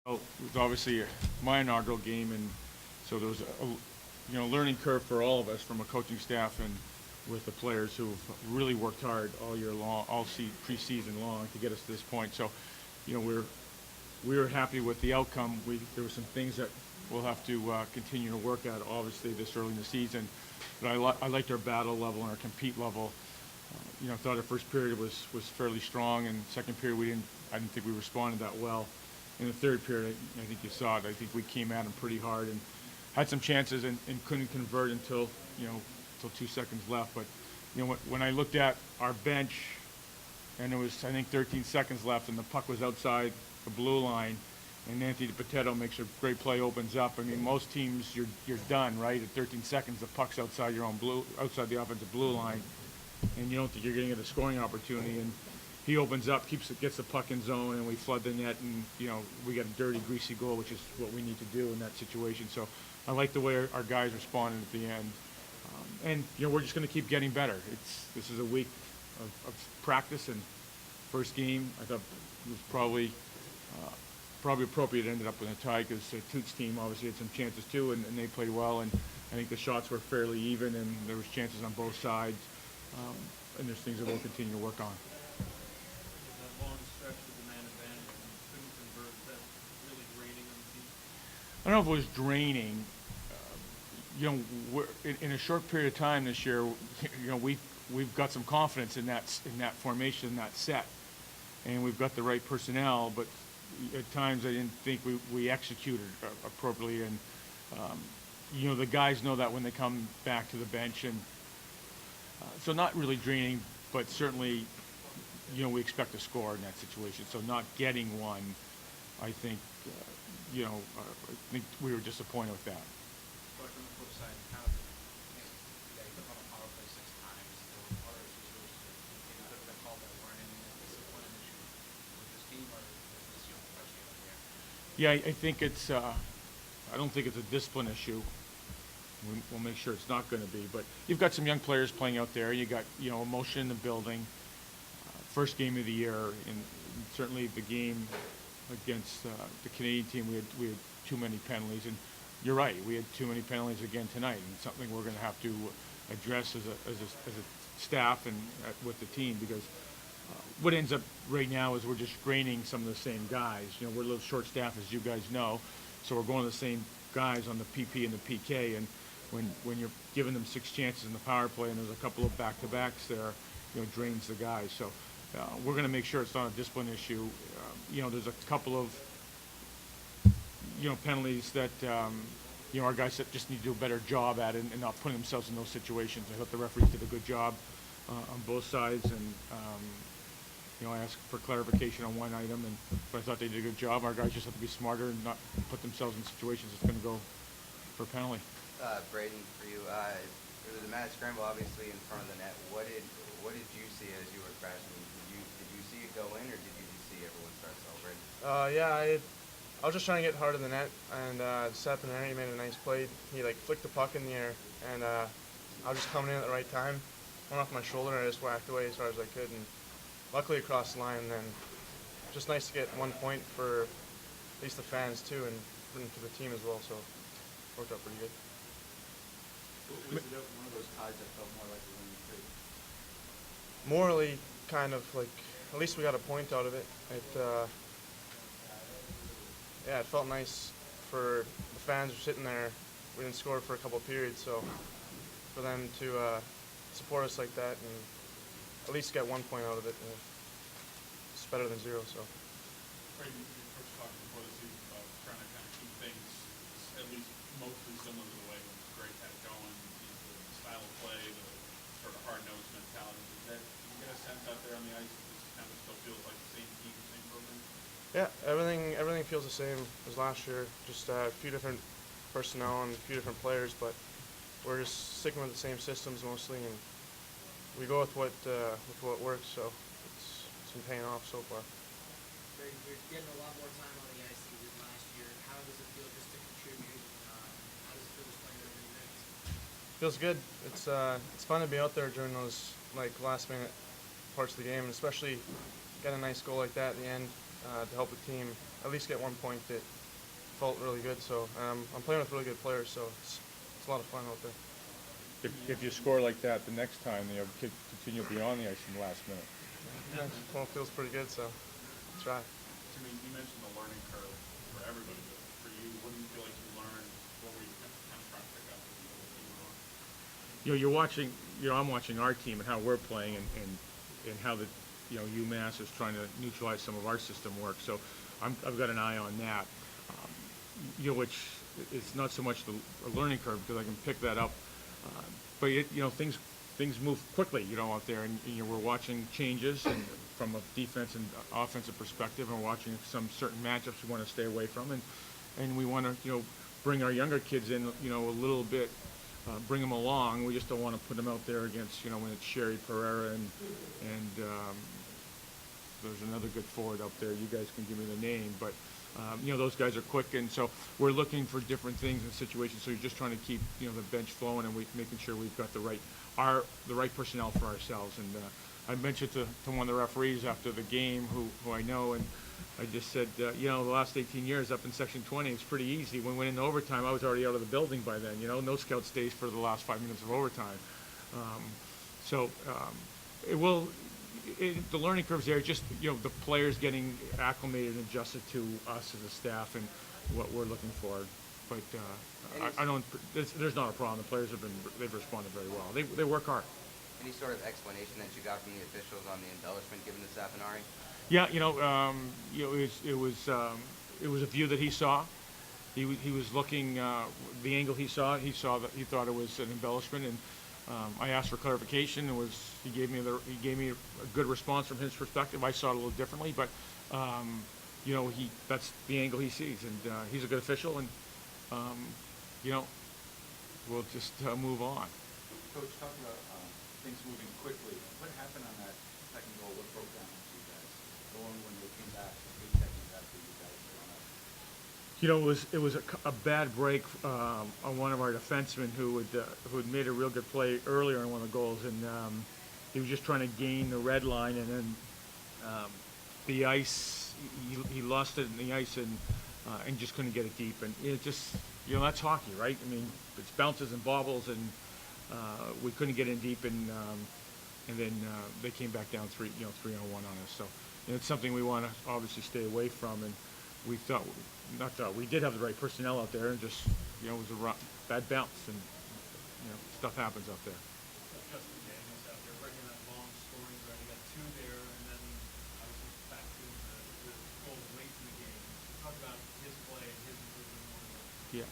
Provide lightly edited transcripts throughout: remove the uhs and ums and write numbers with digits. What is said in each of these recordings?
Well, it was obviously my inaugural game, and so there was learning curve for all of us from a coaching staff and with the players who've really worked hard all year long, preseason long to get us to this point. So, you know, we were happy with the outcome. There were some things that we'll have to continue to work at, obviously, this early in the season. But I liked our battle level and our compete level. I thought our first period was fairly strong, and second period I didn't think we responded that well. In the third period, I think you saw it. I think we came at them pretty hard and had some chances and couldn't convert until 2 seconds left. But when I looked at our bench, and there was I think 13 seconds left, and the puck was outside the blue line, and Anthony Potato makes a great play, opens up. I mean, most teams you're done, right? At 13 seconds, the puck's outside outside the offensive blue line, and you don't think you're getting a scoring opportunity. And he opens up, gets the puck in zone, and we flood the net, and we get a dirty, greasy goal, which is what we need to do in that situation. So I like the way our guys responded at the end, and we're just going to keep getting better. This is a week of practice, and first game I thought was probably appropriate. It ended up with a tie because the Toots team obviously had some chances too, and they played well, and I think the shots were fairly even, and there was chances on both sides, and there's things that we'll continue to work on. I don't know if it was draining. We're, in a short period of time this year, we've got some confidence in that formation, that set, and we've got the right personnel. But at times, I didn't think we executed appropriately, and the guys know that when they come back to the bench, and so not really draining, but certainly, we expect to score in that situation. So not getting one, I think. I think we were disappointed with that. But on the flip side, how did you put on a power play 6 times? There were other issues maybe could have been called that weren't any discipline issue with this team or this freshman here? Yeah, I think it's. I don't think it's a discipline issue. We'll make sure it's not going to be. But you've got some young players playing out there. You got emotion in the building. First game of the year, and certainly the game against the Canadian team, we had too many penalties, and you're right, we had too many penalties again tonight, and it's something we're going to have to address as a staff and with the team, because what ends up right now is we're just draining some of the same guys. We're a little short staffed, as you guys know, so we're going to the same guys on the PP and the PK, and when you're giving them 6 chances in the power play, and there's a couple of back-to-backs there, drains the guys. So we're going to make sure it's not a discipline issue. There's a couple of penalties that our guys that just need to do a better job at it and not putting themselves in those situations. I thought the referees did a good job on both sides, and I asked for clarification on one item, but I thought they did a good job. Our guys just have to be smarter and not put themselves in situations that's going to go for a penalty. Braden, for you, there was a mad scramble obviously in front of the net. What did you see as you were crashing? Did you see it go in, or did you just see everyone start celebrating? Yeah, I was just trying to get hard in the net, and Sapinari made a nice play. He flicked the puck in the air, and I was just coming in at the right time. Went off my shoulder, and I just whacked away as far as I could, and luckily across the line. And then just nice to get 1 point for at least the fans too, and for the team as well. So worked out pretty good. Was it one of those ties that felt more like a winning streak? Morally, kind of at least we got a point out of it. It felt nice for the fans who were sitting there. We didn't score for a couple of periods, so for them to support us like that and at least get 1 point out of it, it's better than 0. So. Braden, you first talked before the season about trying to kind of keep things at least mostly similar to the way Greg had it going, the style of play, the sort of hard-nosed mentality. Did you get a sense out there on the ice that this kind of still feels like the same team, same program? Yeah, everything feels the same as last year. Just a few different personnel and a few different players, but we're just sticking with the same systems mostly, and we go with what works. So it's been paying off so far. You're getting a lot more time on the ice than you did last year. How does it feel just to contribute? How does it feel just playing every minute? Feels good. It's fun to be out there during those last minute parts of the game, and especially get a nice goal like that at the end. to help the team at least get 1 point. It felt really good. So I'm playing with really good players, so it's a lot of fun out there. If you score like that the next time, you know, continue beyond the ice in the last minute. Yeah, well, it feels pretty good, so try. Jimmy, you mentioned the learning curve for everybody, but for you, what do you feel like you learned? What were you kind of trying to pick up as you were on? You know, you're watching, you know, I'm watching our team and how we're playing and how the, you know, UMass is trying to neutralize some of our system work. So I've got an eye on that. You know, which it's not so much the learning curve because I can pick that up. But you know, things move quickly, you know, out there, and you know, we're watching changes and from a defense and offensive perspective, and we're watching some certain matchups we want to stay away from, and we want to, you know, bring our younger kids in, you know, a little bit, bring them along. We just don't want to put them out there against, you know, when it's Sherry Pereira and there's another good forward up there. You guys can give me the name, but you know, those guys are quick, and so we're looking for different things in situations. So you're just trying to keep, you know, the bench flowing, and making sure we've got the right personnel for ourselves. And I mentioned to one of the referees after the game, who I know, and I just said, you know, the last 18 years up in Section 20, it's pretty easy. When we went into overtime, I was already out of the building by then. You know, no scout stays for the last 5 minutes of overtime. It will. The learning curve's there. Just, you know, the players getting acclimated and adjusted to us as a staff and what we're looking for. But I don't. There's not a problem. The players they've responded very well. They work hard. Any sort of explanation that you got from the officials on the embellishment given to Safinari? Yeah, you know, it was a view that he saw. He was looking the angle he saw. He saw that he thought it was an embellishment, and I asked for clarification. He gave me a good response from his perspective. I saw it a little differently, but you know, that's the angle he sees, and he's a good official, and you know, we'll just move on. Coach, talk about things moving quickly. What happened on that second goal? What broke down for you guys? The one when they came back 8 seconds after you guys went up. You know, it was a bad break on one of our defensemen who had made a real good play earlier on one of the goals, and he was just trying to gain the red line, and then the ice, he lost it in the ice, and just couldn't get it deep. And it just, you know, that's hockey, right? I mean, it's bounces and bobbles, and we couldn't get in deep, and then they came back down 3-1 on us. So, you know, it's something we want to obviously stay away from, and we did have the right personnel out there, and just, you know, it was a bad bounce, and you know, stuff happens out there. Justin Daniels out there breaking that long scoring run. You got 2 there, and then obviously back to the goal late in the game. Talk about his play and his improvement. Yeah.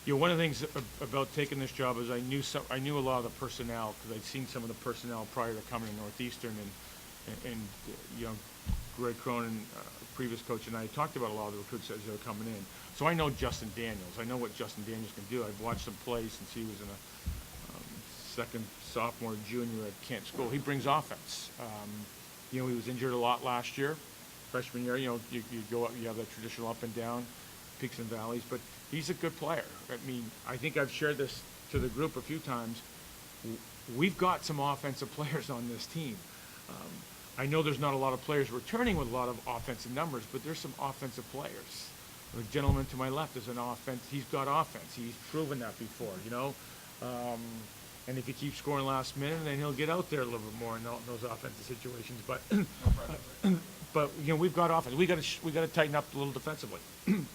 You know, one of the things about taking this job is I knew a lot of the personnel, because I'd seen some of the personnel prior to coming to Northeastern, and you know, Greg Cronin, previous coach, and I talked about a lot of the recruits as they were coming in. So I know Justin Daniels. I know what Justin Daniels can do. I've watched him play since he was in a second sophomore, junior at Kent School. He brings offense. You know, he was injured a lot last year, freshman year. You know, you go up, you have that traditional up and down, peaks and valleys, but he's a good player. I mean, I think I've shared this to the group a few times. We've got some offensive players on this team. I know there's not a lot of players returning with a lot of offensive numbers, but there's some offensive players. The gentleman to my left is an offense. He's got offense. He's proven that before, you know. And if he keeps scoring last minute, then he'll get out there a little bit more in those offensive situations. But but you know, we've got offense. We got to tighten up a little defensively. Do you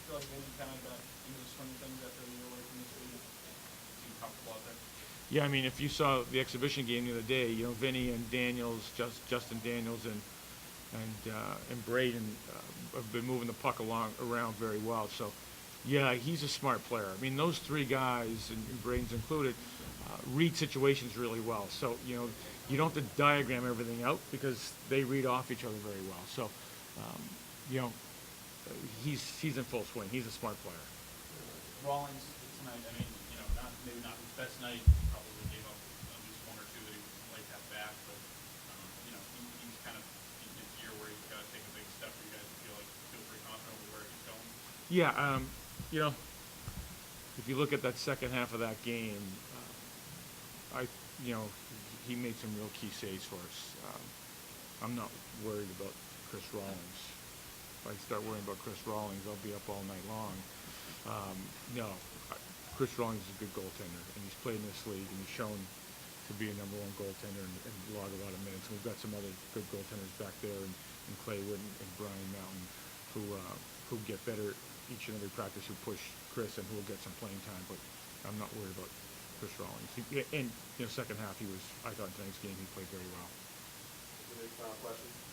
feel like maybe kind of got into the swing of things after a year away from this league? Seem comfortable out there? Yeah, I mean, if you saw the exhibition game the other day, you know, Vinny and Daniels, Justin Daniels, and Braden have been moving the puck around very well. So, yeah, he's a smart player. I mean, those 3 guys, and Braden's included, read situations really well. So, you know, you don't have to diagram everything out because they read off each other very well. So, you know, he's in full swing. He's a smart player. Rawlings tonight, I mean, you know, maybe not his best night, probably gave up at least 1 or 2 that he would like to have back, but, you know, he's kind of in his year where he's got to take a big step for you guys to feel pretty confident with where he's going. Yeah, you know, if you look at that second half of that game, you know, he made some real key saves for us. I'm not worried about Chris Rawlings. If I start worrying about Chris Rawlings, I'll be up all night long. No, Chris Rawlings is a good goaltender, and he's played in this league, and he's shown to be a number one goaltender and log a lot of minutes. And we've got some other good goaltenders back there, and Clay Wood and Brian Mountain, who get better each and every practice, who push Chris, and who will get some playing time. But I'm not worried about Chris Rawlings. And second half, I thought in tonight's game he played very well. Any final questions?